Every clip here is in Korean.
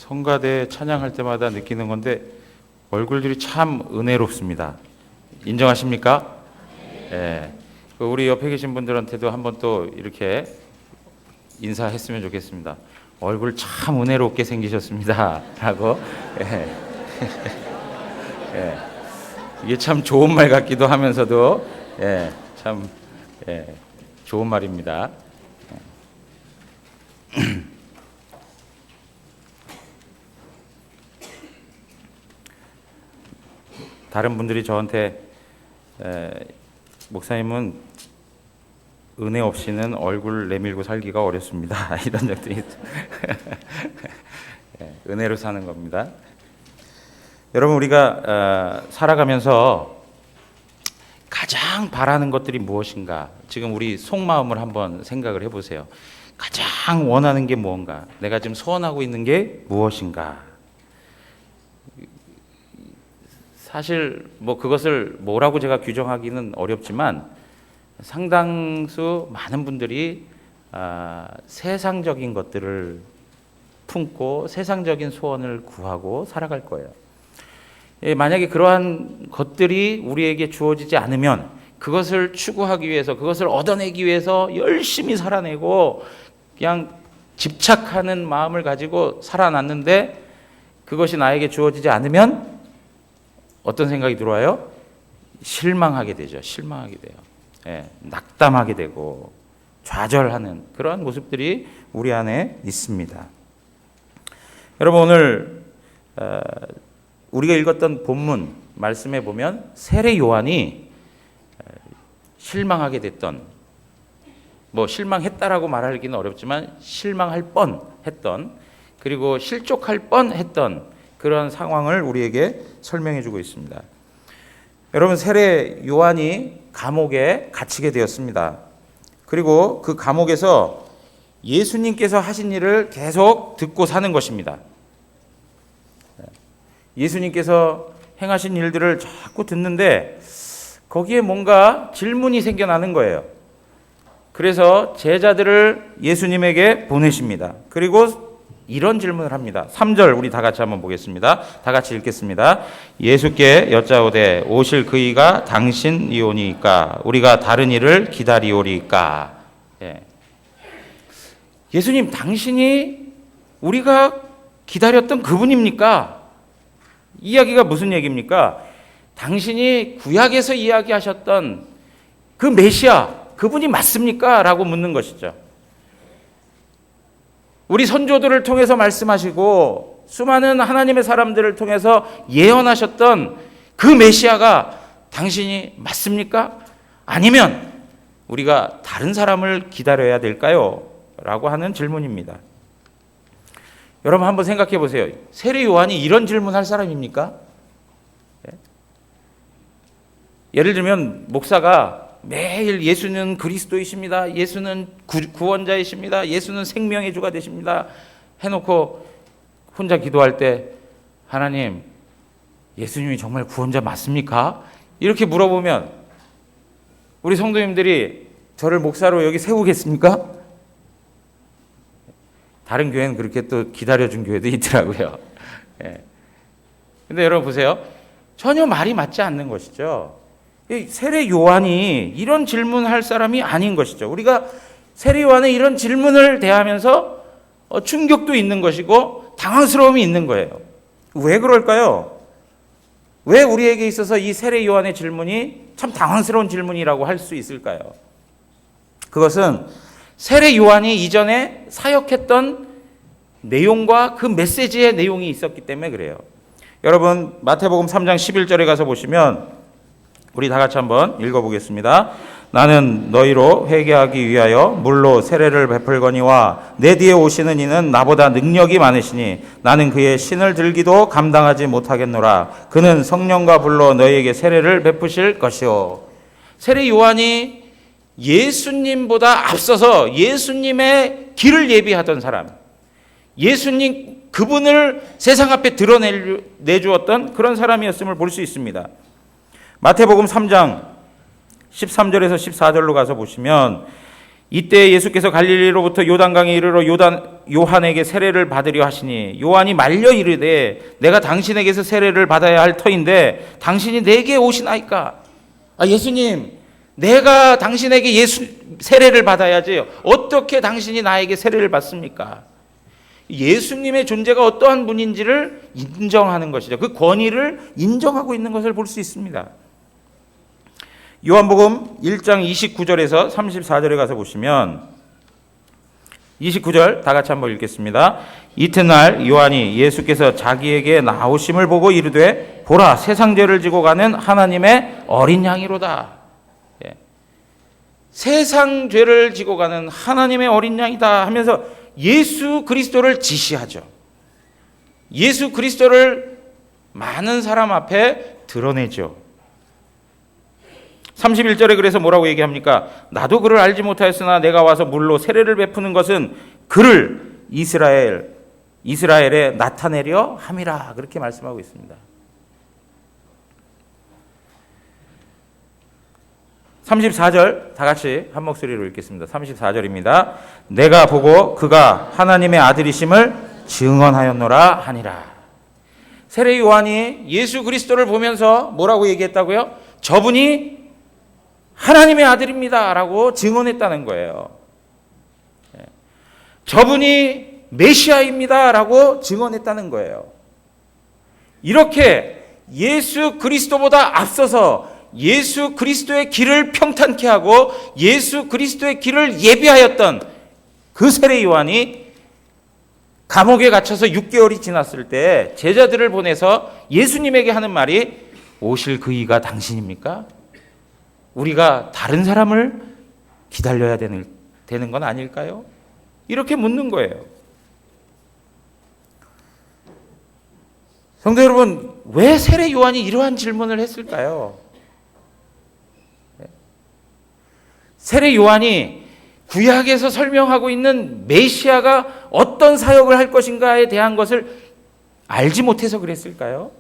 성가대 찬양할 때마다 느끼는 건데 얼굴들이 참 은혜롭습니다. 인정하십니까? 예. 우리 옆에 계신 분들한테도 한번 또 이렇게 인사했으면 좋겠습니다. 얼굴 참 은혜롭게 생기셨습니다. 라고. 예. 예. 이게 참 좋은 말 같기도 하면서도 예, 참 예, 좋은 말입니다. 다른 분들이 저한테 목사님은 은혜 없이는 얼굴 내밀고 살기가 어렵습니다. 이런 적도 있죠. 은혜로 사는 겁니다. 여러분, 우리가 살아가면서 가장 바라는 것들이 무엇인가? 지금 우리 속마음을 한번 생각을 해보세요. 가장 원하는 게 무언가? 내가 지금 소원하고 있는 게 무엇인가? 사실 뭐 그것을 뭐라고 제가 규정하기는 어렵지만 상당수 많은 분들이 세상적인 것들을 품고 세상적인 소원을 구하고 살아갈 거예요. 만약에 그러한 것들이 우리에게 주어지지 않으면 그것을 추구하기 위해서, 그것을 얻어내기 위해서 열심히 살아내고 그냥 집착하는 마음을 가지고 살아났는데 그것이 나에게 주어지지 않으면 어떤 생각이 들어와요? 실망하게 되죠. 실망하게 돼요. 예, 낙담하게 되고 좌절하는 그러한 모습들이 우리 안에 있습니다. 여러분, 오늘 우리가 읽었던 본문 말씀에 보면 세례 요한이 실망하게 됐던, 뭐 실망했다라고 말하기는 어렵지만 실망할 뻔했던, 그리고 실족할 뻔했던 그런 상황을 우리에게 설명해 주고 있습니다. 여러분, 세례 요한이 감옥에 갇히게 되었습니다. 그리고 그 감옥에서 예수님께서 하신 일을 계속 듣고 사는 것입니다. 예수님께서 행하신 일들을 자꾸 듣는데 거기에 뭔가 질문이 생겨나는 거예요. 그래서 제자들을 예수님에게 보내십니다. 그리고 이런 질문을 합니다. 3절 우리 다 같이 한번 보겠습니다. 다 같이 읽겠습니다. 예수께 여짜오되 오실 그이가 당신이오니까 우리가 다른 이를 기다리오리까. 예. 예수님, 당신이 우리가 기다렸던 그분입니까? 이야기가 무슨 얘기입니까? 당신이 구약에서 이야기하셨던 그 메시아, 그분이 맞습니까? 라고 묻는 것이죠. 우리 선조들을 통해서 말씀하시고 수많은 하나님의 사람들을 통해서 예언하셨던 그 메시아가 당신이 맞습니까? 아니면 우리가 다른 사람을 기다려야 될까요? 라고 하는 질문입니다. 여러분, 한번 생각해 보세요. 세례 요한이 이런 질문할 사람입니까? 예를 들면 목사가 매일 예수는 그리스도이십니다. 예수는 구원자이십니다. 예수는 생명의 주가 되십니다. 해놓고 혼자 기도할 때 하나님, 예수님이 정말 구원자 맞습니까? 이렇게 물어보면 우리 성도님들이 저를 목사로 여기 세우겠습니까? 다른 교회는 그렇게 또 기다려준 교회도 있더라고요. 예. 근데 여러분 보세요. 전혀 말이 맞지 않는 것이죠. 세례 요한이 이런 질문할 사람이 아닌 것이죠. 우리가 세례 요한의 이런 질문을 대하면서 충격도 있는 것이고 당황스러움이 있는 거예요. 왜 그럴까요? 왜 우리에게 있어서 이 세례 요한의 질문이 참 당황스러운 질문이라고 할 수 있을까요? 그것은 세례 요한이 이전에 사역했던 내용과 그 메시지의 내용이 있었기 때문에 그래요. 여러분, 마태복음 3장 11절에 가서 보시면 우리 다 같이 한번 읽어보겠습니다. 나는 너희로 회개하기 위하여 물로 세례를 베풀거니와 내 뒤에 오시는 이는 나보다 능력이 많으시니 나는 그의 신을 들기도 감당하지 못하겠노라. 그는 성령과 불로 너희에게 세례를 베푸실 것이요. 세례 요한이 예수님보다 앞서서 예수님의 길을 예비하던 사람, 예수님 그분을 세상 앞에 드러내주었던 그런 사람이었음을 볼 수 있습니다. 마태복음 3장 13절에서 14절로 가서 보시면 이때 예수께서 갈릴리로부터 요단강에 이르러 요한에게 세례를 받으려 하시니 요한이 말려 이르되 내가 당신에게서 세례를 받아야 할 터인데 당신이 내게 오시나이까. 예수님, 내가 당신에게 세례를 받아야지 어떻게 당신이 나에게 세례를 받습니까? 예수님의 존재가 어떠한 분인지를 인정하는 것이죠. 그 권위를 인정하고 있는 것을 볼 수 있습니다. 요한복음 1장 29절에서 34절에 가서 보시면 29절 다 같이 한번 읽겠습니다. 이튿날 요한이 예수께서 자기에게 나오심을 보고 이르되 보라, 세상 죄를 지고 가는 하나님의 어린 양이로다. 세상 죄를 지고 가는 하나님의 어린 양이다 하면서 예수 그리스도를 지시하죠. 예수 그리스도를 많은 사람 앞에 드러내죠. 31절에 그래서 뭐라고 얘기합니까? 나도 그를 알지 못하였으나 내가 와서 물로 세례를 베푸는 것은 그를 이스라엘에 나타내려 함이라. 그렇게 말씀하고 있습니다. 34절 다 같이 한 목소리로 읽겠습니다. 34절입니다. 내가 보고 그가 하나님의 아들이심을 증언하였노라 하니라. 세례 요한이 예수 그리스도를 보면서 뭐라고 얘기했다고요? 저분이 하나님의 아들입니다 라고 증언했다는 거예요. 저분이 메시아입니다 라고 증언했다는 거예요. 이렇게 예수 그리스도보다 앞서서 예수 그리스도의 길을 평탄케 하고 예수 그리스도의 길을 예비하였던 그 세례 요한이 감옥에 갇혀서 6개월이 지났을 때 제자들을 보내서 예수님에게 하는 말이 오실 그 이가 당신입니까? 우리가 다른 사람을 기다려야 되는 건 아닐까요? 이렇게 묻는 거예요. 성도 여러분, 왜 세례 요한이 이러한 질문을 했을까요? 세례 요한이 구약에서 설명하고 있는 메시아가 어떤 사역을 할 것인가에 대한 것을 알지 못해서 그랬을까요?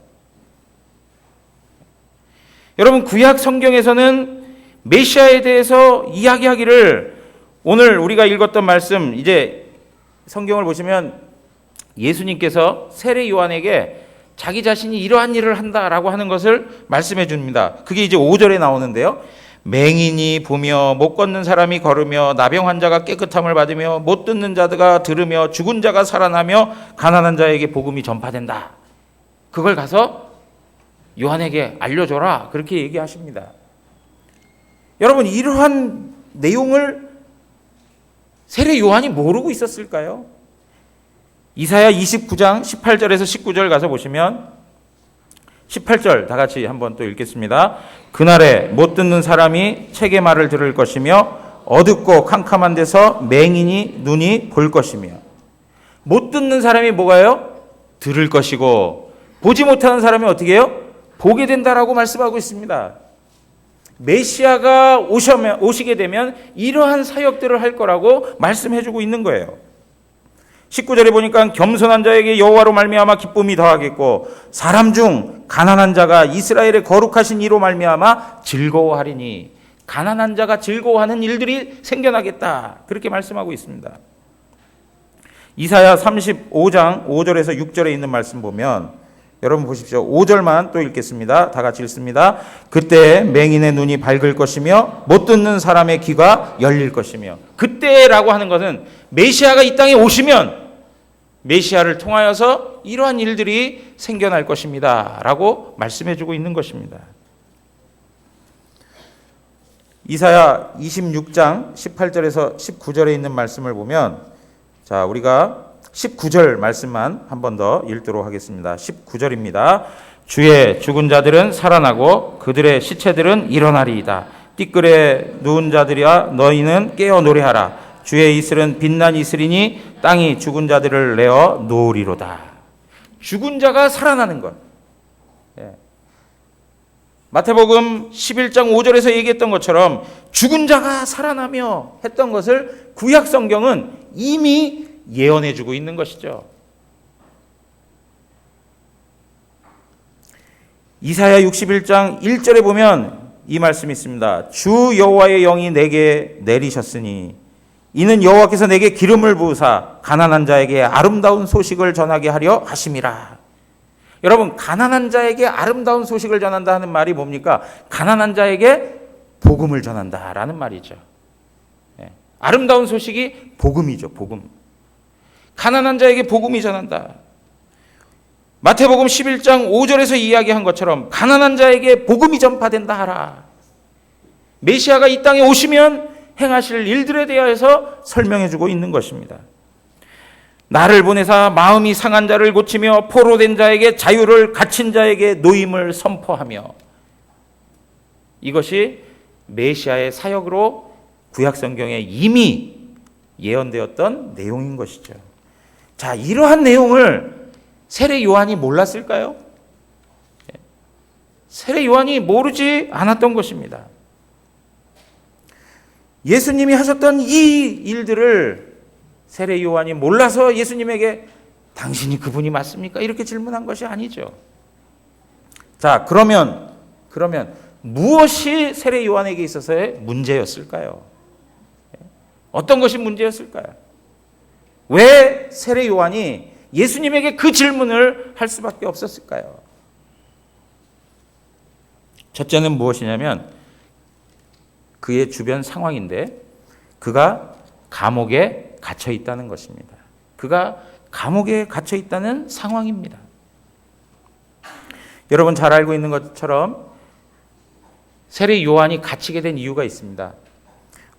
여러분, 구약 성경에서는 메시아에 대해서 이야기하기를 오늘 우리가 읽었던 말씀, 이제 성경을 보시면 예수님께서 세례 요한에게 자기 자신이 이러한 일을 한다라고 하는 것을 말씀해 줍니다. 그게 이제 5절에 나오는데요. 맹인이 보며 못 걷는 사람이 걸으며 나병 환자가 깨끗함을 받으며 못 듣는 자가 들으며 죽은 자가 살아나며 가난한 자에게 복음이 전파된다. 그걸 가서 요한에게 알려줘라. 그렇게 얘기하십니다. 여러분, 이러한 내용을 세례 요한이 모르고 있었을까요? 이사야 29장 18절에서 19절 가서 보시면 18절 다 같이 한번 또 읽겠습니다. 그날에 못 듣는 사람이 책의 말을 들을 것이며 어둡고 캄캄한 데서 맹인이 눈이 볼 것이며. 못 듣는 사람이 뭐가요? 들을 것이고 보지 못하는 사람이 어떻게 해요? 보게 된다라고 말씀하고 있습니다. 메시아가 오시게 되면 이러한 사역들을 할 거라고 말씀해주고 있는 거예요. 19절에 보니까 겸손한 자에게 여호와로 말미암아 기쁨이 더하겠고 사람 중 가난한 자가 이스라엘의 거룩하신 이로 말미암아 즐거워하리니. 가난한 자가 즐거워하는 일들이 생겨나겠다. 그렇게 말씀하고 있습니다. 이사야 35장 5절에서 6절에 있는 말씀 보면 여러분 보십시오. 5절만 또 읽겠습니다. 다 같이 읽습니다. 그때 맹인의 눈이 밝을 것이며 못 듣는 사람의 귀가 열릴 것이며. 그때라고 하는 것은 메시아가 이 땅에 오시면 메시아를 통하여서 이러한 일들이 생겨날 것입니다 라고 말씀해주고 있는 것입니다. 이사야 26장 18절에서 19절에 있는 말씀을 보면, 자, 우리가 19절 말씀만 한 번 더 읽도록 하겠습니다. 19절입니다. 주의 죽은 자들은 살아나고 그들의 시체들은 일어나리이다. 띠끌에 누운 자들이야 너희는 깨어 노래하라. 주의 이슬은 빛난 이슬이니 땅이 죽은 자들을 내어 놓으리로다. 죽은 자가 살아나는 것. 마태복음 11장 5절에서 얘기했던 것처럼 죽은 자가 살아나며 했던 것을 구약 성경은 이미 예언해 주고 있는 것이죠. 이사야 61장 1절에 보면 이 말씀이 있습니다. 주 여호와의 영이 내게 내리셨으니 이는 여호와께서 내게 기름을 부으사 가난한 자에게 아름다운 소식을 전하게 하려 하심이라. 여러분, 가난한 자에게 아름다운 소식을 전한다 하는 말이 뭡니까? 가난한 자에게 복음을 전한다라는 말이죠. 아름다운 소식이 복음이죠. 복음. 가난한 자에게 복음이 전한다. 마태복음 11장 5절에서 이야기한 것처럼 가난한 자에게 복음이 전파된다 하라. 메시아가 이 땅에 오시면 행하실 일들에 대하여서 설명해주고 있는 것입니다. 나를 보내사 마음이 상한 자를 고치며 포로된 자에게 자유를, 갇힌 자에게 노임을 선포하며. 이것이 메시아의 사역으로 구약성경에 이미 예언되었던 내용인 것이죠. 자, 이러한 내용을 세례 요한이 몰랐을까요? 세례 요한이 모르지 않았던 것입니다. 예수님이 하셨던 이 일들을 세례 요한이 몰라서 예수님에게 당신이 그분이 맞습니까? 이렇게 질문한 것이 아니죠. 자, 그러면 무엇이 세례 요한에게 있어서의 문제였을까요? 어떤 것이 문제였을까요? 왜 세례 요한이 예수님에게 그 질문을 할 수밖에 없었을까요? 첫째는 무엇이냐면 그의 주변 상황인데, 그가 감옥에 갇혀 있다는 것입니다. 그가 감옥에 갇혀 있다는 상황입니다. 여러분 잘 알고 있는 것처럼 세례 요한이 갇히게 된 이유가 있습니다.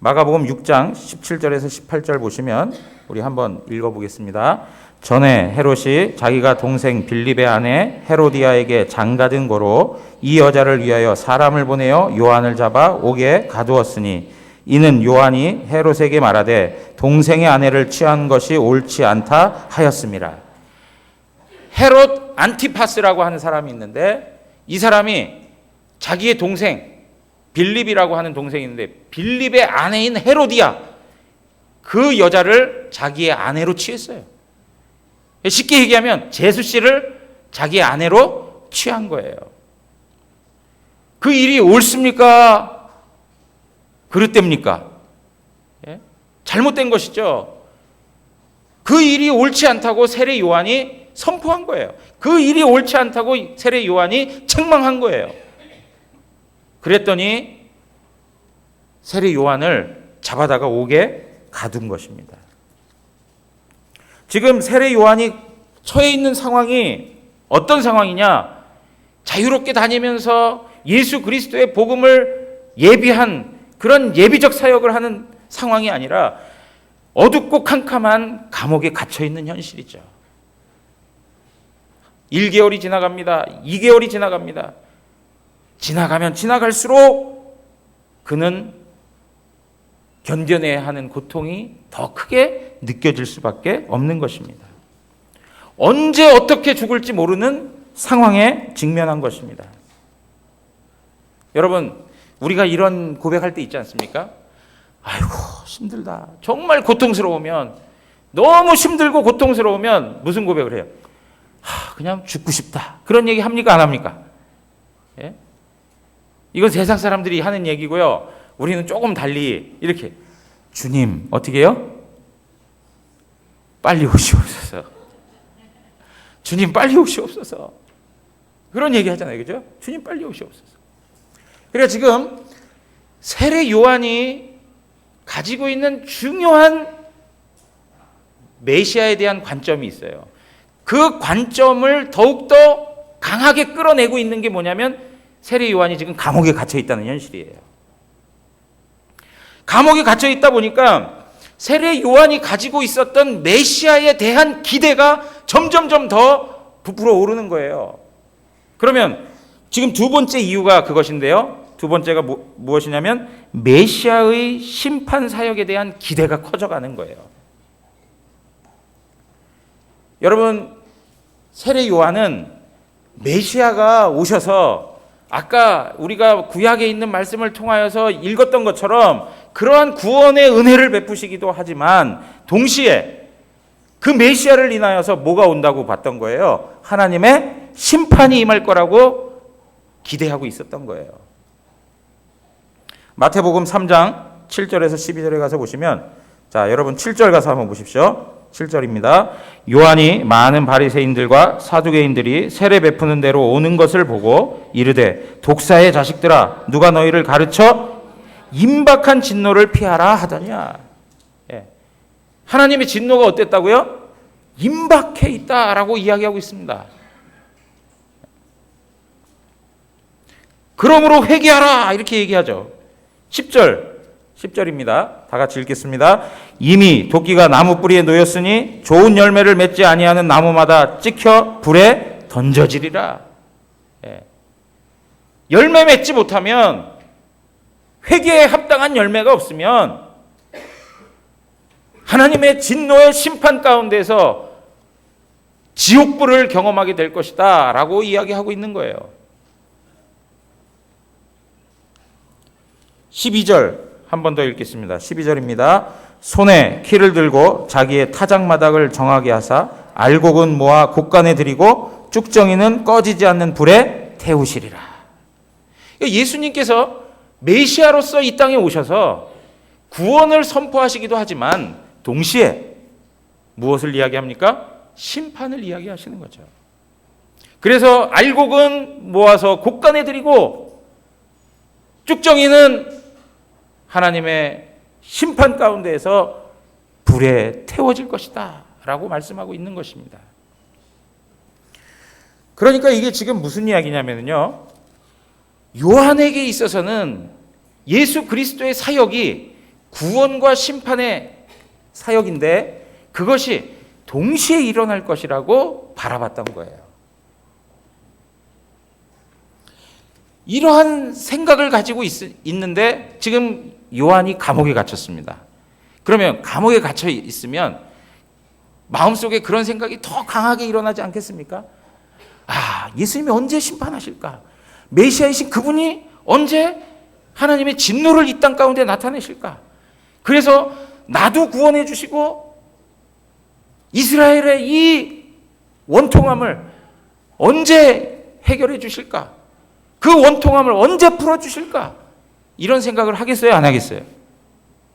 마가복음 6장 17절에서 18절 보시면 우리 한번 읽어보겠습니다. 전에 헤롯이 자기가 동생 빌립의 아내 헤로디아에게 장가든 거로 이 여자를 위하여 사람을 보내어 요한을 잡아 옥에 가두었으니, 이는 요한이 헤롯에게 말하되 동생의 아내를 취한 것이 옳지 않다 하였습니다. 헤롯 안티파스라고 하는 사람이 있는데, 이 사람이 자기의 동생 빌립이라고 하는 동생이 있는데, 빌립의 아내인 헤로디아, 그 여자를 자기의 아내로 취했어요. 쉽게 얘기하면 제수 씨를 자기의 아내로 취한 거예요. 그 일이 옳습니까? 그릇됩니까? 예? 잘못된 것이죠. 그 일이 옳지 않다고 세례 요한이 선포한 거예요. 그 일이 옳지 않다고 세례 요한이 책망한 거예요. 그랬더니 세례 요한을 잡아다가 옥에 가둔 것입니다. 지금 세례 요한이 처해 있는 상황이 어떤 상황이냐? 자유롭게 다니면서 예수 그리스도의 복음을 예비한 그런 예비적 사역을 하는 상황이 아니라 어둡고 캄캄한 감옥에 갇혀 있는 현실이죠. 1개월이 지나갑니다. 2개월이 지나갑니다. 지나가면 지나갈수록 그는 견뎌내야 하는 고통이 더 크게 느껴질 수밖에 없는 것입니다. 언제 어떻게 죽을지 모르는 상황에 직면한 것입니다. 여러분, 우리가 이런 고백할 때 있지 않습니까? 아이고, 힘들다. 정말 고통스러우면, 너무 힘들고 고통스러우면 무슨 고백을 해요? 그냥 죽고 싶다. 그런 얘기 합니까? 안 합니까? 예? 이건 세상 사람들이 하는 얘기고요. 우리는 조금 달리 이렇게, 주님 어떻게 해요? 빨리 오시옵소서. 주님 빨리 오시옵소서. 그런 얘기 하잖아요. 그죠? 주님 빨리 오시옵소서. 그러니까 지금 세례 요한이 가지고 있는 중요한 메시아에 대한 관점이 있어요. 그 관점을 더욱더 강하게 끌어내고 있는 게 뭐냐면 세례 요한이 지금 감옥에 갇혀 있다는 현실이에요. 감옥에 갇혀 있다 보니까 세례 요한이 가지고 있었던 메시아에 대한 기대가 점점점 더 부풀어 오르는 거예요. 그러면 지금 두 번째 이유가 그것인데요. 두 번째가 무엇이냐면 메시아의 심판 사역에 대한 기대가 커져가는 거예요. 여러분, 세례 요한은 메시아가 오셔서 아까 우리가 구약에 있는 말씀을 통하여서 읽었던 것처럼 그러한 구원의 은혜를 베푸시기도 하지만 동시에 그 메시아를 인하여서 뭐가 온다고 봤던 거예요? 하나님의 심판이 임할 거라고 기대하고 있었던 거예요. 마태복음 3장 7절에서 12절에 가서 보시면 자, 여러분 7절 가서 한번 보십시오. 7절입니다. 요한이 많은 바리새인들과 사두개인들이 세례 베푸는 대로 오는 것을 보고 이르되 독사의 자식들아 누가 너희를 가르쳐 임박한 진노를 피하라 하더냐. 예. 하나님의 진노가 어땠다고요? 임박해 있다라고 이야기하고 있습니다. 그러므로 회개하라 이렇게 얘기하죠. 10절입니다. 다 같이 읽겠습니다. 이미 도끼가 나무 뿌리에 놓였으니 좋은 열매를 맺지 아니하는 나무마다 찍혀 불에 던져지리라. 예. 열매 맺지 못하면, 회개에 합당한 열매가 없으면 하나님의 진노의 심판 가운데서 지옥불을 경험하게 될 것이다 라고 이야기하고 있는 거예요. 12절 한 번 더 읽겠습니다. 12절입니다. 손에 키를 들고 자기의 타작마닥을 정하게 하사 알곡은 모아 곡간에 들이고 쭉정이는 꺼지지 않는 불에 태우시리라. 예수님께서 메시아로서 이 땅에 오셔서 구원을 선포하시기도 하지만 동시에 무엇을 이야기합니까? 심판을 이야기하시는 거죠. 그래서 알곡은 모아서 곡간에 들이고 쭉정이는 하나님의 심판 가운데에서 불에 태워질 것이다 라고 말씀하고 있는 것입니다. 그러니까 이게 지금 무슨 이야기냐면요, 요한에게 있어서는 예수 그리스도의 사역이 구원과 심판의 사역인데 그것이 동시에 일어날 것이라고 바라봤던 거예요. 이러한 생각을 가지고 있는데 지금 요한이 감옥에 갇혔습니다. 그러면 감옥에 갇혀 있으면 마음속에 그런 생각이 더 강하게 일어나지 않겠습니까? 아, 예수님이 언제 심판하실까? 메시아이신 그분이 언제 하나님의 진노를 이 땅 가운데 나타내실까? 그래서 나도 구원해 주시고 이스라엘의 이 원통함을 언제 해결해 주실까? 그 원통함을 언제 풀어 주실까? 이런 생각을 하겠어요? 안 하겠어요?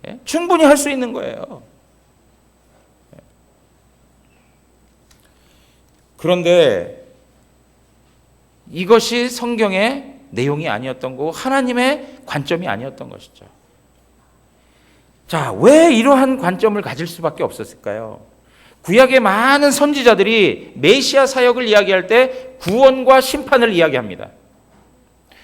예? 충분히 할 수 있는 거예요. 그런데 이것이 성경의 내용이 아니었던 거고 하나님의 관점이 아니었던 것이죠. 자, 왜 이러한 관점을 가질 수밖에 없었을까요? 구약의 많은 선지자들이 메시아 사역을 이야기할 때 구원과 심판을 이야기합니다.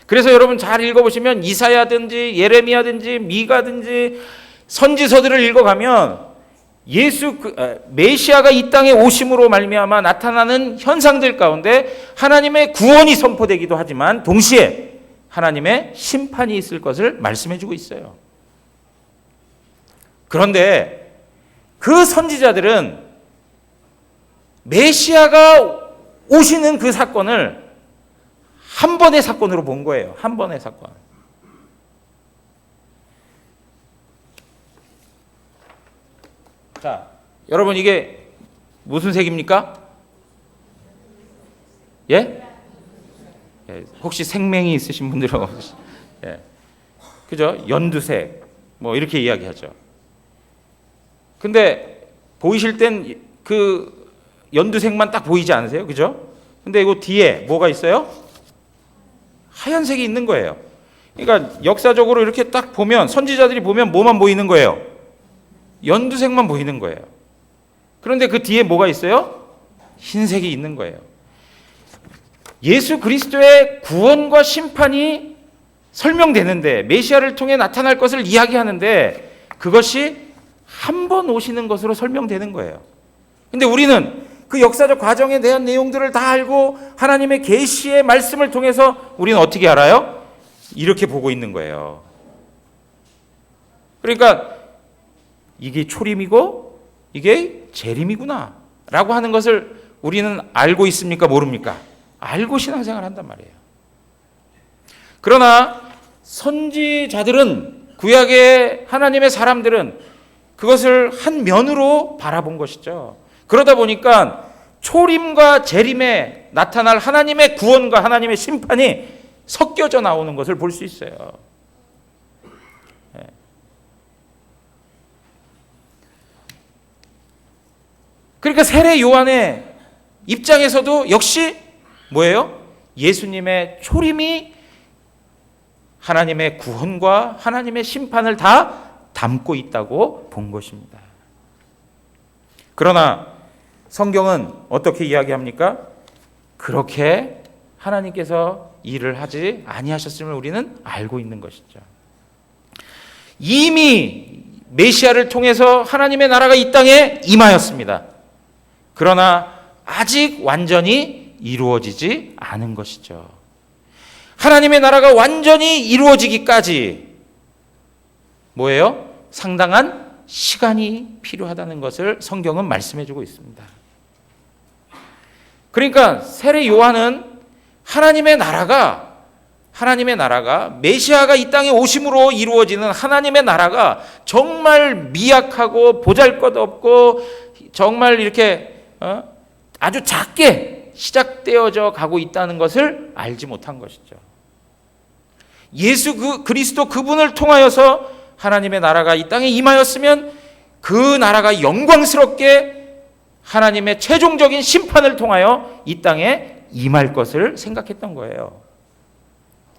그래서 여러분 잘 읽어보시면 이사야든지 예레미야든지 미가든지 선지서들을 읽어가면 메시아가 이 땅에 오심으로 말미암아 나타나는 현상들 가운데 하나님의 구원이 선포되기도 하지만 동시에 하나님의 심판이 있을 것을 말씀해주고 있어요. 그런데 그 선지자들은 메시아가 오시는 그 사건을 한 번의 사건으로 본 거예요. 한 번의 사건. 자, 여러분 이게 무슨 색입니까? 예? 예, 혹시 생맹이 있으신 분들은 예. 그죠? 연두색 뭐 이렇게 이야기하죠. 근데 보이실 땐 그 연두색만 딱 보이지 않으세요? 그죠? 근데 이거 뒤에 뭐가 있어요? 하얀색이 있는 거예요. 그러니까 역사적으로 이렇게 딱 보면 선지자들이 보면 뭐만 보이는 거예요? 연두색만 보이는 거예요. 그런데 그 뒤에 뭐가 있어요? 흰색이 있는 거예요. 예수 그리스도의 구원과 심판이 설명되는데 메시아를 통해 나타날 것을 이야기하는데 그것이 한 번 오시는 것으로 설명되는 거예요. 근데 우리는 그 역사적 과정에 대한 내용들을 다 알고 하나님의 계시의 말씀을 통해서 우리는 어떻게 알아요? 이렇게 보고 있는 거예요. 그러니까 이게 초림이고 이게 재림이구나 라고 하는 것을 우리는 알고 있습니까? 모릅니까? 알고 신앙생활을 한단 말이에요. 그러나 선지자들은, 구약의 하나님의 사람들은 그것을 한 면으로 바라본 것이죠. 그러다 보니까 초림과 재림에 나타날 하나님의 구원과 하나님의 심판이 섞여져 나오는 것을 볼 수 있어요. 그러니까 세례 요한의 입장에서도 역시 뭐예요? 예수님의 초림이 하나님의 구원과 하나님의 심판을 다 담고 있다고 본 것입니다. 그러나 성경은 어떻게 이야기합니까? 그렇게 하나님께서 일을 하지 아니하셨음을 우리는 알고 있는 것이죠. 이미 메시아를 통해서 하나님의 나라가 이 땅에 임하였습니다. 그러나 아직 완전히 이루어지지 않은 것이죠. 하나님의 나라가 완전히 이루어지기까지 뭐예요? 상당한 시간이 필요하다는 것을 성경은 말씀해 주고 있습니다. 그러니까 세례 요한은 하나님의 나라가 메시아가 이 땅에 오심으로 이루어지는 하나님의 나라가 정말 미약하고 보잘것없고 정말 이렇게 아주 작게 시작되어져 가고 있다는 것을 알지 못한 것이죠. 예수 그리스도 그분을 통하여서 하나님의 나라가 이 땅에 임하였으면 그 나라가 영광스럽게 하나님의 최종적인 심판을 통하여 이 땅에 임할 것을 생각했던 거예요.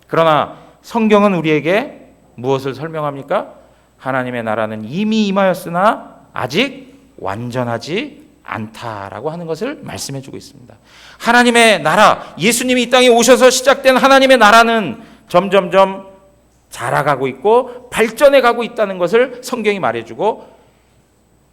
그러나 성경은 우리에게 무엇을 설명합니까? 하나님의 나라는 이미 임하였으나 아직 완전하지 않다라고 하는 것을 말씀해 주고 있습니다. 하나님의 나라, 예수님이 이 땅에 오셔서 시작된 하나님의 나라는 점점점 자라가고 있고 발전해 가고 있다는 것을 성경이 말해주고,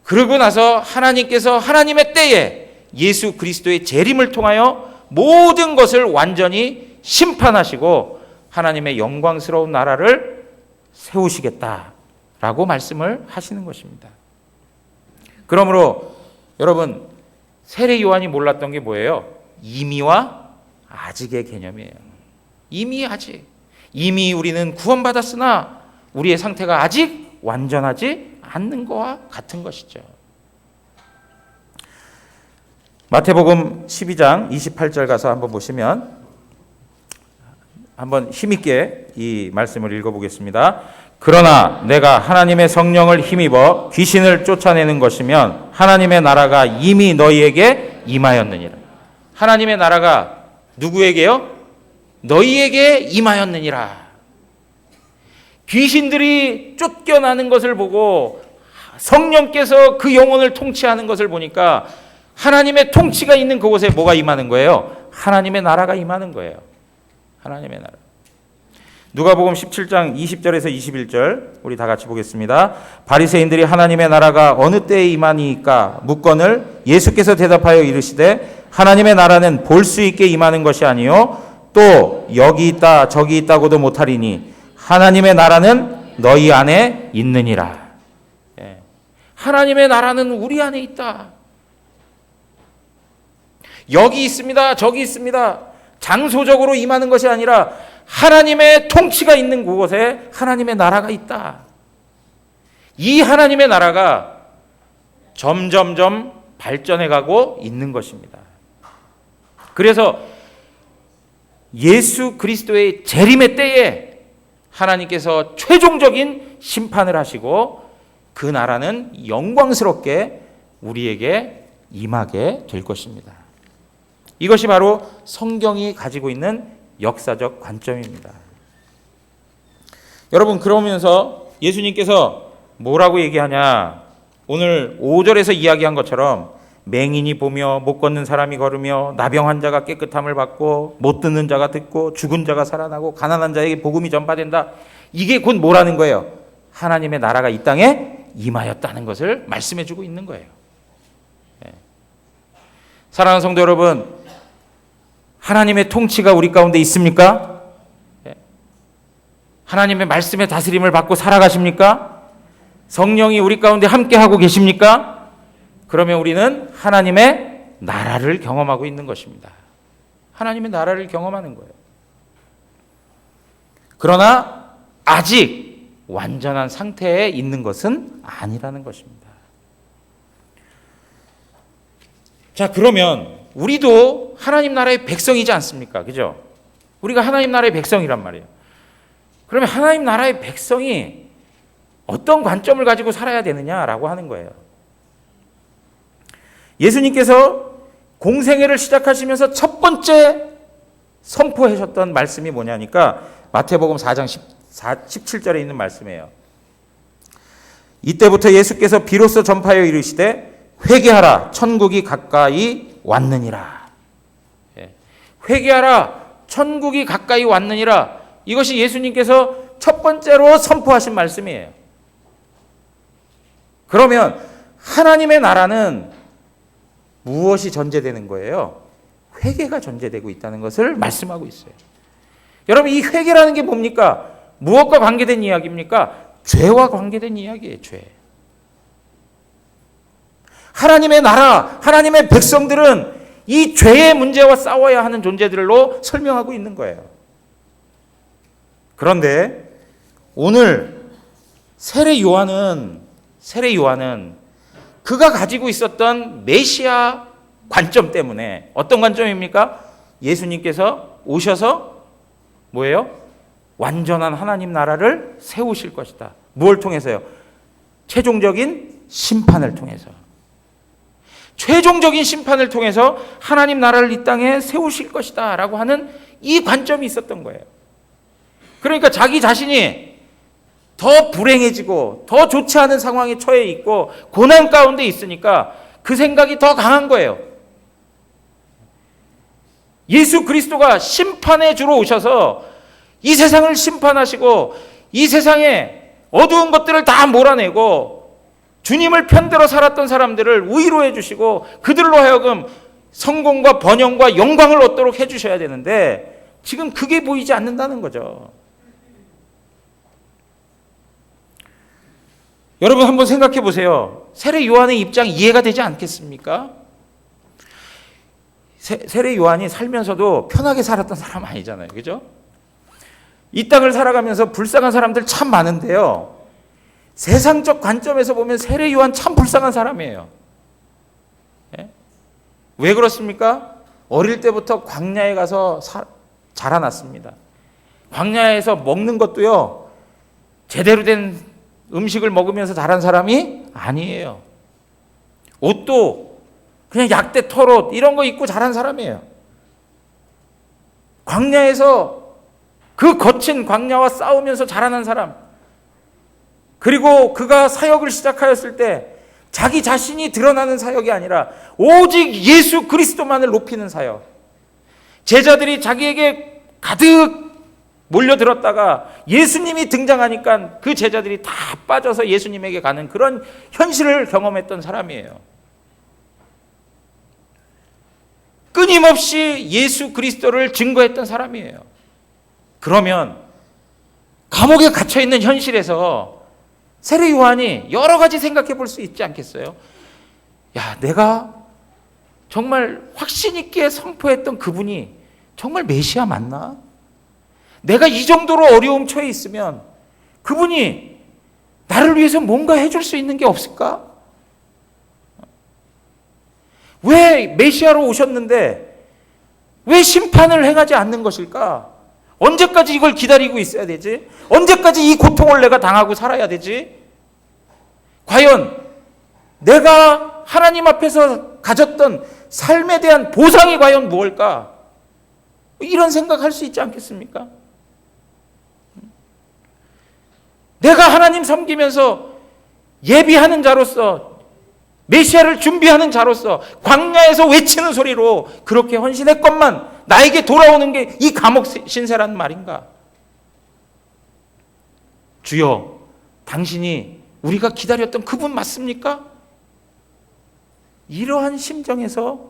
그러고 나서 하나님께서 하나님의 때에 예수 그리스도의 재림을 통하여 모든 것을 완전히 심판하시고 하나님의 영광스러운 나라를 세우시겠다라고 말씀을 하시는 것입니다. 그러므로 여러분, 세례 요한이 몰랐던 게 뭐예요? 이미와 아직의 개념이에요. 이미 아직. 이미 우리는 구원받았으나 우리의 상태가 아직 완전하지 않는 것과 같은 것이죠. 마태복음 12장 28절 가서 한번 보시면 한번 힘있게 이 말씀을 읽어보겠습니다. 그러나 내가 하나님의 성령을 힘입어 귀신을 쫓아내는 것이면 하나님의 나라가 이미 너희에게 임하였느니라. 하나님의 나라가 누구에게요? 너희에게 임하였느니라. 귀신들이 쫓겨나는 것을 보고 성령께서 그 영혼을 통치하는 것을 보니까 하나님의 통치가 있는 그곳에 뭐가 임하는 거예요? 하나님의 나라가 임하는 거예요. 하나님의 나라. 누가복음 17장 20절에서 21절 우리 다 같이 보겠습니다. 바리새인들이 하나님의 나라가 어느 때에 임하니까 묻거늘 예수께서 대답하여 이르시되 하나님의 나라는 볼 수 있게 임하는 것이 아니요 또 여기 있다 저기 있다고도 못하리니 하나님의 나라는 너희 안에 있느니라. 하나님의 나라는 우리 안에 있다. 여기 있습니다 저기 있습니다. 장소적으로 임하는 것이 아니라 하나님의 통치가 있는 그곳에 하나님의 나라가 있다. 이 하나님의 나라가 점점점 발전해가고 있는 것입니다. 그래서 예수 그리스도의 재림의 때에 하나님께서 최종적인 심판을 하시고 그 나라는 영광스럽게 우리에게 임하게 될 것입니다. 이것이 바로 성경이 가지고 있는 역사적 관점입니다. 여러분, 그러면서 예수님께서 뭐라고 얘기하냐? 오늘 5절에서 이야기한 것처럼 맹인이 보며 못 걷는 사람이 걸으며 나병 환자가 깨끗함을 받고 못 듣는 자가 듣고 죽은 자가 살아나고 가난한 자에게 복음이 전파된다. 이게 곧 뭐라는 거예요? 하나님의 나라가 이 땅에 임하였다는 것을 말씀해 주고 있는 거예요. 사랑하는 성도 여러분, 하나님의 통치가 우리 가운데 있습니까? 하나님의 말씀의 다스림을 받고 살아가십니까? 성령이 우리 가운데 함께하고 계십니까? 그러면 우리는 하나님의 나라를 경험하고 있는 것입니다. 하나님의 나라를 경험하는 거예요. 그러나 아직 완전한 상태에 있는 것은 아니라는 것입니다. 자, 그러면 우리도 하나님 나라의 백성이지 않습니까? 그죠? 우리가 하나님 나라의 백성이란 말이에요. 그러면 하나님 나라의 백성이 어떤 관점을 가지고 살아야 되느냐라고 하는 거예요. 예수님께서 공생애를 시작하시면서 첫 번째 선포하셨던 말씀이 뭐냐니까 마태복음 4장 17절에 있는 말씀이에요. 이때부터 예수께서 비로소 전파하여 이르시되 회개하라 천국이 가까이 왔느니라. 회개하라 천국이 가까이 왔느니라. 이것이 예수님께서 첫 번째로 선포하신 말씀이에요. 그러면 하나님의 나라는 무엇이 전제되는 거예요? 회개가 전제되고 있다는 것을 말씀하고 있어요. 여러분, 이 회개라는 게 뭡니까? 무엇과 관계된 이야기입니까? 죄와 관계된 이야기예요. 죄. 하나님의 나라, 하나님의 백성들은 이 죄의 문제와 싸워야 하는 존재들로 설명하고 있는 거예요. 그런데 오늘 세례 요한은 그가 가지고 있었던 메시아 관점 때문에, 어떤 관점입니까? 예수님께서 오셔서 뭐예요? 완전한 하나님 나라를 세우실 것이다. 무엇을 통해서요? 최종적인 심판을 통해서. 최종적인 심판을 통해서 하나님 나라를 이 땅에 세우실 것이다 라고 하는 이 관점이 있었던 거예요. 그러니까 자기 자신이 더 불행해지고 더 좋지 않은 상황에 처해 있고 고난 가운데 있으니까 그 생각이 더 강한 거예요. 예수 그리스도가 심판의 주로 오셔서 이 세상을 심판하시고 이 세상에 어두운 것들을 다 몰아내고 주님을 편들어 살았던 사람들을 위로해 주시고 그들로 하여금 성공과 번영과 영광을 얻도록 해 주셔야 되는데 지금 그게 보이지 않는다는 거죠. 여러분 한번 생각해 보세요. 세례 요한의 입장이 이해가 되지 않겠습니까? 세례 요한이 살면서도 편하게 살았던 사람 아니잖아요. 그죠? 이 땅을 살아가면서 불쌍한 사람들 참 많은데요. 세상적 관점에서 보면 세례 요한 참 불쌍한 사람이에요. 예? 왜 그렇습니까? 어릴 때부터 광야에 가서 자라났습니다. 광야에서 먹는 것도요, 제대로 된 음식을 먹으면서 자란 사람이 아니에요. 옷도 그냥 약대 털옷 이런 거 입고 자란 사람이에요. 광야에서 그 거친 광야와 싸우면서 자라난 사람. 그리고 그가 사역을 시작하였을 때 자기 자신이 드러나는 사역이 아니라 오직 예수 그리스도만을 높이는 사역. 제자들이 자기에게 가득 몰려들었다가 예수님이 등장하니까 그 제자들이 다 빠져서 예수님에게 가는 그런 현실을 경험했던 사람이에요. 끊임없이 예수 그리스도를 증거했던 사람이에요. 그러면 감옥에 갇혀있는 현실에서 세례 요한이 여러 가지 생각해 볼 수 있지 않겠어요? 야, 내가 정말 확신 있게 선포했던 그분이 정말 메시아 맞나? 내가 이 정도로 어려움 처해 있으면 그분이 나를 위해서 뭔가 해줄 수 있는 게 없을까? 왜 메시아로 오셨는데 왜 심판을 행하지 않는 것일까? 언제까지 이걸 기다리고 있어야 되지? 언제까지 이 고통을 내가 당하고 살아야 되지? 과연 내가 하나님 앞에서 가졌던 삶에 대한 보상이 과연 무엇일까? 이런 생각할 수 있지 않겠습니까? 내가 하나님 섬기면서 예비하는 자로서 메시아를 준비하는 자로서 광야에서 외치는 소리로 그렇게 헌신했건만 나에게 돌아오는 게 이 감옥 신세라는 말인가? 주여, 당신이 우리가 기다렸던 그분 맞습니까? 이러한 심정에서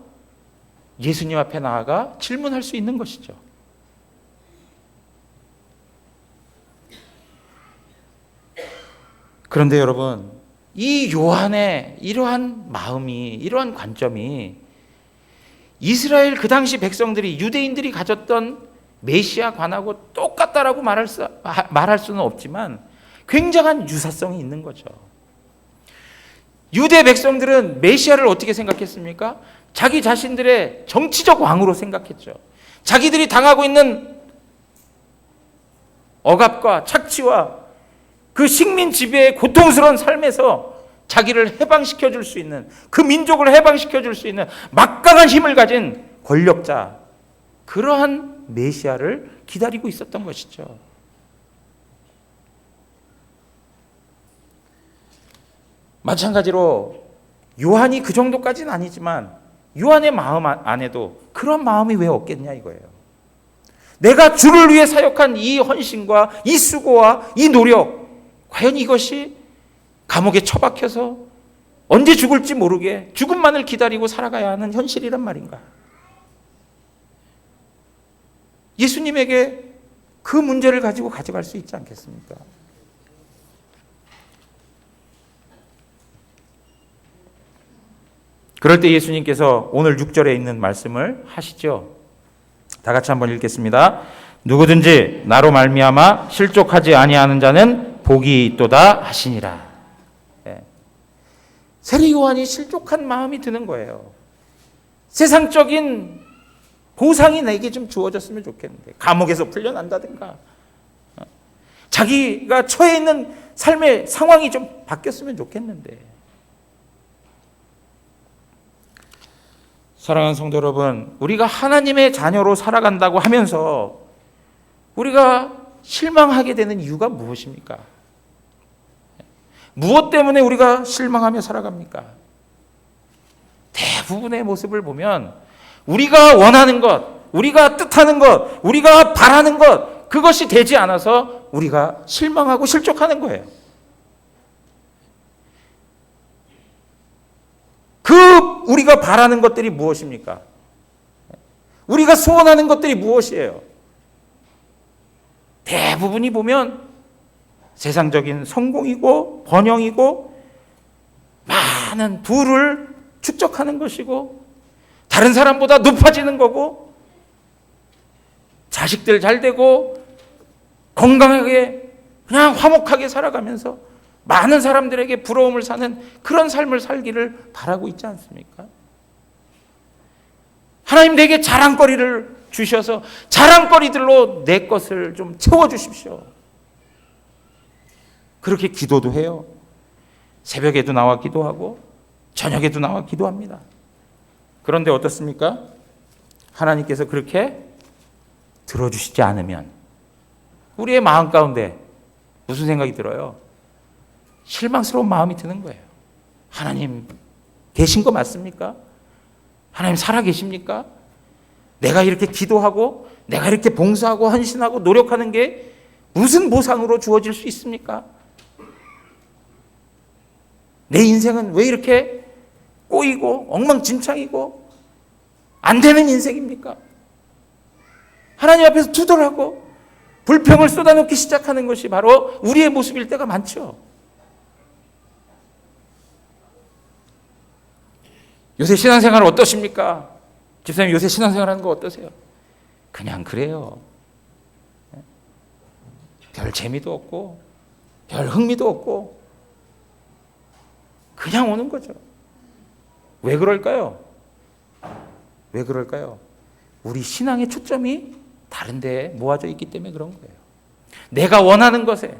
예수님 앞에 나아가 질문할 수 있는 것이죠. 그런데 여러분, 이 요한의 이러한 마음이, 이러한 관점이 이스라엘 그 당시 백성들이, 유대인들이 가졌던 메시아관하고 똑같다라고 말할 수는 없지만 굉장한 유사성이 있는 거죠. 유대 백성들은 메시아를 어떻게 생각했습니까? 자기 자신들의 정치적 왕으로 생각했죠. 자기들이 당하고 있는 억압과 착취와 그 식민 지배의 고통스러운 삶에서 자기를 해방시켜 줄 수 있는, 그 민족을 해방시켜 줄 수 있는 막강한 힘을 가진 권력자, 그러한 메시아를 기다리고 있었던 것이죠. 마찬가지로 요한이 그 정도까지는 아니지만 요한의 마음 안에도 그런 마음이 왜 없겠냐 이거예요. 내가 주를 위해 사역한 이 헌신과 이 수고와 이 노력, 과연 이것이 감옥에 처박혀서 언제 죽을지 모르게 죽음만을 기다리고 살아가야 하는 현실이란 말인가? 예수님에게 그 문제를 가지고 가져갈 수 있지 않겠습니까? 그럴 때 예수님께서 오늘 6절에 있는 말씀을 하시죠. 다 같이 한번 읽겠습니다. 누구든지 나로 말미암아 실족하지 아니하는 자는 복이 있도다 하시니라. 세례 요한이 실족한 마음이 드는 거예요. 세상적인 보상이 내게 좀 주어졌으면 좋겠는데, 감옥에서 풀려난다든가 자기가 처해 있는 삶의 상황이 좀 바뀌었으면 좋겠는데. 사랑하는 성도 여러분, 우리가 하나님의 자녀로 살아간다고 하면서 우리가 실망하게 되는 이유가 무엇입니까? 무엇 때문에 우리가 실망하며 살아갑니까? 대부분의 모습을 보면 우리가 원하는 것, 우리가 뜻하는 것, 우리가 바라는 것, 그것이 되지 않아서 우리가 실망하고 실족하는 거예요. 그 우리가 바라는 것들이 무엇입니까? 우리가 소원하는 것들이 무엇이에요? 대부분이 보면 세상적인 성공이고 번영이고 많은 부를 축적하는 것이고 다른 사람보다 높아지는 거고 자식들 잘 되고 건강하게 그냥 화목하게 살아가면서 많은 사람들에게 부러움을 사는 그런 삶을 살기를 바라고 있지 않습니까? 하나님 내게 자랑거리를 주셔서 자랑거리들로 내 것을 좀 채워주십시오. 그렇게 기도도 해요. 새벽에도 나와 기도하고 저녁에도 나와 기도합니다. 그런데 어떻습니까? 하나님께서 그렇게 들어주시지 않으면 우리의 마음 가운데 무슨 생각이 들어요? 실망스러운 마음이 드는 거예요. 하나님 계신 거 맞습니까? 하나님 살아 계십니까? 내가 이렇게 기도하고 내가 이렇게 봉사하고 헌신하고 노력하는 게 무슨 보상으로 주어질 수 있습니까? 내 인생은 왜 이렇게 꼬이고 엉망진창이고 안 되는 인생입니까? 하나님 앞에서 투덜하고 불평을 쏟아놓기 시작하는 것이 바로 우리의 모습일 때가 많죠. 요새 신앙생활 어떠십니까? 집사님 요새 신앙생활 하는 거 어떠세요? 그냥 그래요. 별 재미도 없고 별 흥미도 없고 그냥 오는 거죠. 왜 그럴까요? 왜 그럴까요? 우리 신앙의 초점이 다른 데에 모아져 있기 때문에 그런 거예요. 내가 원하는 것에,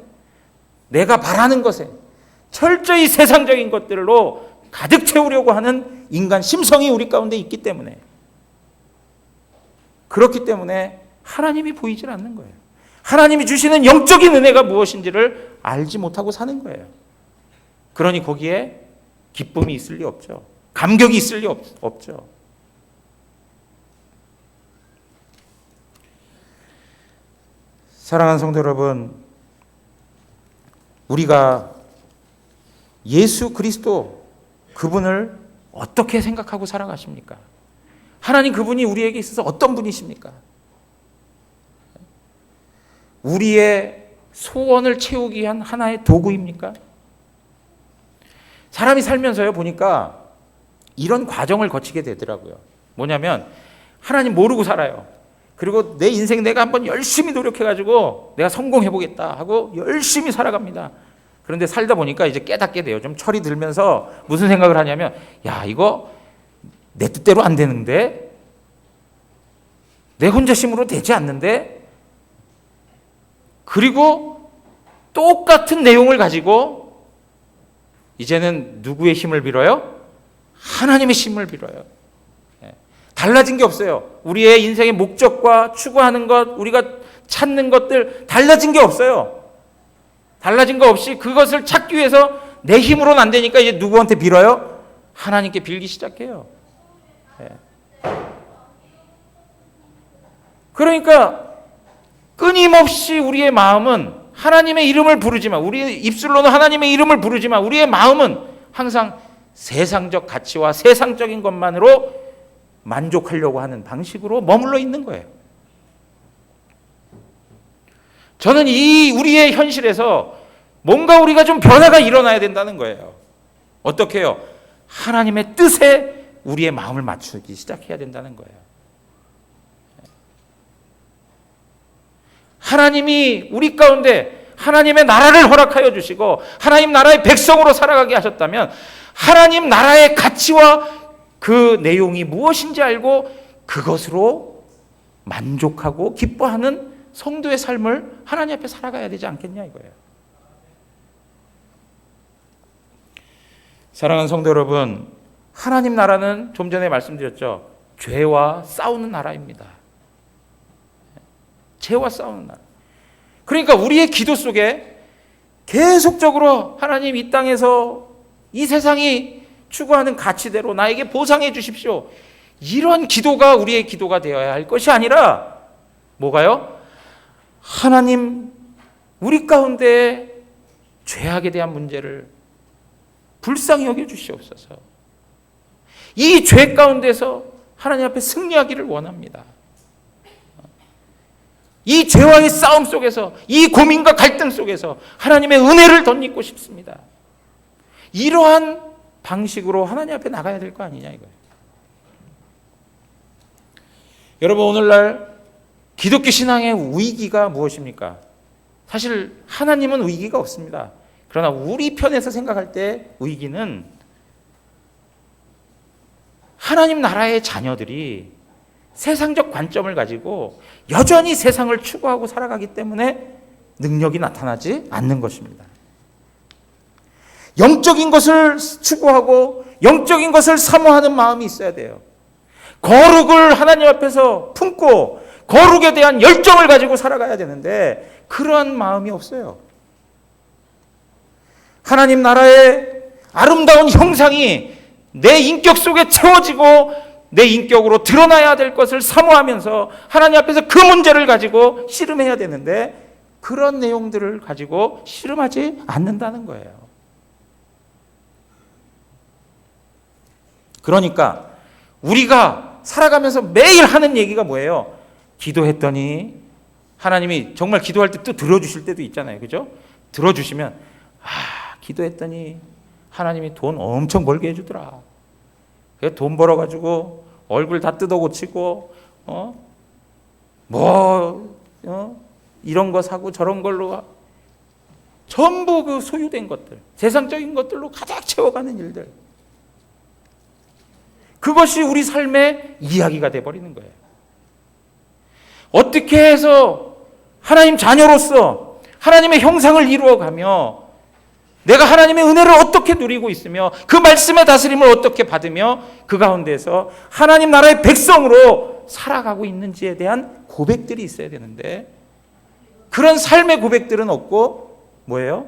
내가 바라는 것에 철저히 세상적인 것들로 가득 채우려고 하는 인간 심성이 우리 가운데 있기 때문에, 그렇기 때문에 하나님이 보이질 않는 거예요. 하나님이 주시는 영적인 은혜가 무엇인지를 알지 못하고 사는 거예요. 그러니 거기에 기쁨이 있을 리 없죠. 감격이 있을 리 없죠. 사랑하는 성도 여러분, 우리가 예수 그리스도 그분을 어떻게 생각하고 살아가십니까? 하나님 그분이 우리에게 있어서 어떤 분이십니까? 우리의 소원을 채우기 위한 하나의 도구입니까? 사람이 살면서요 보니까 이런 과정을 거치게 되더라고요. 뭐냐면 하나님 모르고 살아요. 그리고 내 인생 내가 한번 열심히 노력해가지고 내가 성공해보겠다 하고 열심히 살아갑니다. 그런데 살다 보니까 이제 깨닫게 돼요. 좀 철이 들면서 무슨 생각을 하냐면, 야 이거 내 뜻대로 안 되는데, 내 혼자심으로 되지 않는데, 그리고 똑같은 내용을 가지고 이제는 누구의 힘을 빌어요? 하나님의 힘을 빌어요. 달라진 게 없어요. 우리의 인생의 목적과 추구하는 것, 우리가 찾는 것들 달라진 게 없어요. 달라진 거 없이 그것을 찾기 위해서 내 힘으로는 안 되니까 이제 누구한테 빌어요? 하나님께 빌기 시작해요. 그러니까 끊임없이 우리의 마음은 하나님의 이름을 부르지만, 우리의 입술로는 하나님의 이름을 부르지만 우리의 마음은 항상 세상적 가치와 세상적인 것만으로 만족하려고 하는 방식으로 머물러 있는 거예요. 저는 이 우리의 현실에서 뭔가 우리가 좀 변화가 일어나야 된다는 거예요. 어떻게 해요? 하나님의 뜻에 우리의 마음을 맞추기 시작해야 된다는 거예요. 하나님이 우리 가운데 하나님의 나라를 허락하여 주시고 하나님 나라의 백성으로 살아가게 하셨다면 하나님 나라의 가치와 그 내용이 무엇인지 알고 그것으로 만족하고 기뻐하는 성도의 삶을 하나님 앞에 살아가야 되지 않겠냐 이거예요. 사랑하는 성도 여러분, 하나님 나라는 좀 전에 말씀드렸죠. 죄와 싸우는 나라입니다. 죄와 싸우는 나라. 그러니까 우리의 기도 속에 계속적으로 하나님 이 땅에서 이 세상이 추구하는 가치대로 나에게 보상해 주십시오. 이런 기도가 우리의 기도가 되어야 할 것이 아니라 뭐가요? 하나님, 우리 가운데 죄악에 대한 문제를 불쌍히 여겨 주시옵소서. 이 죄 가운데서 하나님 앞에 승리하기를 원합니다. 이 죄와의 싸움 속에서, 이 고민과 갈등 속에서 하나님의 은혜를 덧입고 싶습니다. 이러한 방식으로 하나님 앞에 나가야 될 거 아니냐 이거예요. 여러분, 오늘날 기독교 신앙의 위기가 무엇입니까? 사실 하나님은 위기가 없습니다. 그러나 우리 편에서 생각할 때 위기는 하나님 나라의 자녀들이 세상적 관점을 가지고 여전히 세상을 추구하고 살아가기 때문에 능력이 나타나지 않는 것입니다. 영적인 것을 추구하고 영적인 것을 사모하는 마음이 있어야 돼요. 거룩을 하나님 앞에서 품고 거룩에 대한 열정을 가지고 살아가야 되는데 그러한 마음이 없어요. 하나님 나라의 아름다운 형상이 내 인격 속에 채워지고 내 인격으로 드러나야 될 것을 사모하면서 하나님 앞에서 그 문제를 가지고 씨름해야 되는데 그런 내용들을 가지고 씨름하지 않는다는 거예요. 그러니까 우리가 살아가면서 매일 하는 얘기가 뭐예요? 기도했더니 하나님이 정말 기도할 때 또 들어주실 때도 있잖아요. 그죠? 들어주시면 기도했더니 하나님이 돈 엄청 벌게 해주더라. 돈 벌어가지고 얼굴 다 뜯어 고치고 이런 거 사고 저런 걸로 전부 그 소유된 것들, 세상적인 것들로 가득 채워가는 일들, 그것이 우리 삶의 이야기가 돼버리는 거예요. 어떻게 해서 하나님 자녀로서 하나님의 형상을 이루어가며 내가 하나님의 은혜를 어떻게 누리고 있으며 그 말씀의 다스림을 어떻게 받으며 그 가운데서 하나님 나라의 백성으로 살아가고 있는지에 대한 고백들이 있어야 되는데 그런 삶의 고백들은 없고 뭐예요?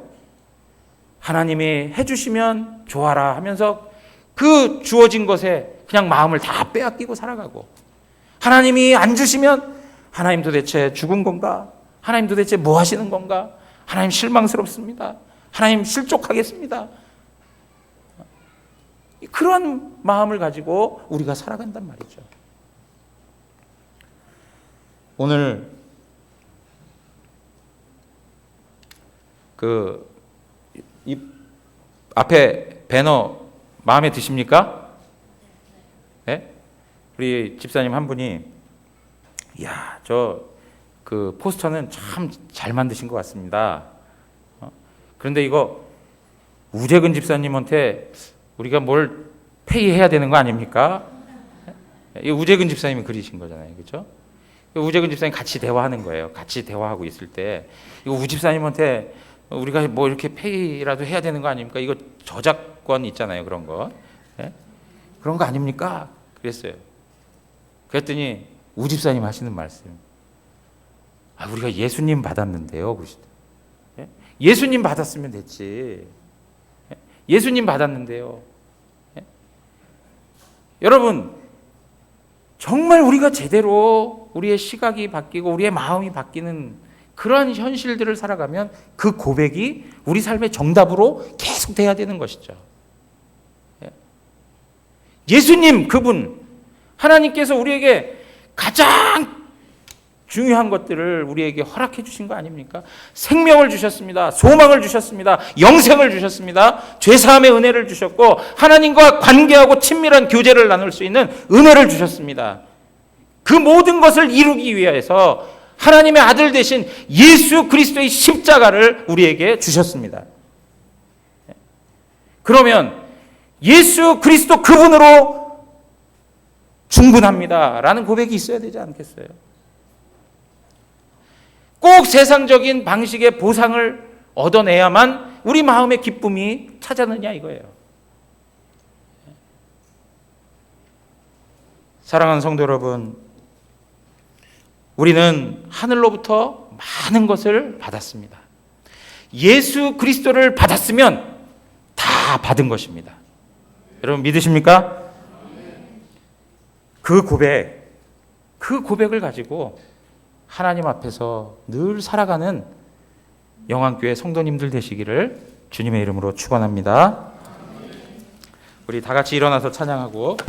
하나님이 해주시면 좋아라 하면서 그 주어진 것에 그냥 마음을 다 빼앗기고 살아가고 하나님이 안 주시면 하나님 도대체 죽은 건가? 하나님 도대체 뭐 하시는 건가? 하나님 실망스럽습니다. 하나님 실족하겠습니다. 그런 마음을 가지고 우리가 살아간단 말이죠. 오늘 이 앞에 배너 마음에 드십니까? 네? 우리 집사님 한 분이 그 포스터는 참 잘 만드신 것 같습니다. 그런데 이거 우재근 집사님한테 우리가 뭘 페이해야 되는 거 아닙니까? 이 우재근 집사님이 그리신 거잖아요. 그렇죠? 우재근 집사님 같이 대화하는 거예요. 같이 대화하고 있을 때 이거 우 집사님한테 우리가 뭐 이렇게 페이라도 해야 되는 거 아닙니까? 이거 저작권 있잖아요, 그런 거. 예? 그런 거 아닙니까? 그랬어요. 그랬더니 우집사님 하시는 말씀. 우리가 예수님 받았는데요, 그러시더라고요. 예? 예수님 받았으면 됐지. 예? 예수님 받았는데요. 예? 여러분, 정말 우리가 제대로 우리의 시각이 바뀌고 우리의 마음이 바뀌는 그러한 현실들을 살아가면 그 고백이 우리 삶의 정답으로 계속 돼야 되는 것이죠. 예수님, 그분, 하나님께서 우리에게 가장 중요한 것들을 우리에게 허락해 주신 거 아닙니까? 생명을 주셨습니다. 소망을 주셨습니다. 영생을 주셨습니다. 죄사함의 은혜를 주셨고 하나님과 관계하고 친밀한 교제를 나눌 수 있는 은혜를 주셨습니다. 그 모든 것을 이루기 위해서 하나님의 아들 되신 예수 그리스도의 십자가를 우리에게 주셨습니다. 그러면 예수 그리스도 그분으로 충분합니다라는 고백이 있어야 되지 않겠어요? 꼭 세상적인 방식의 보상을 얻어내야만 우리 마음의 기쁨이 찾아느냐 이거예요. 사랑하는 성도 여러분, 우리는 하늘로부터 많은 것을 받았습니다. 예수 그리스도를 받았으면 다 받은 것입니다. 여러분 믿으십니까? 그 고백을 가지고 하나님 앞에서 늘 살아가는 영안교회 성도님들 되시기를 주님의 이름으로 축원합니다. 우리 다 같이 일어나서 찬양하고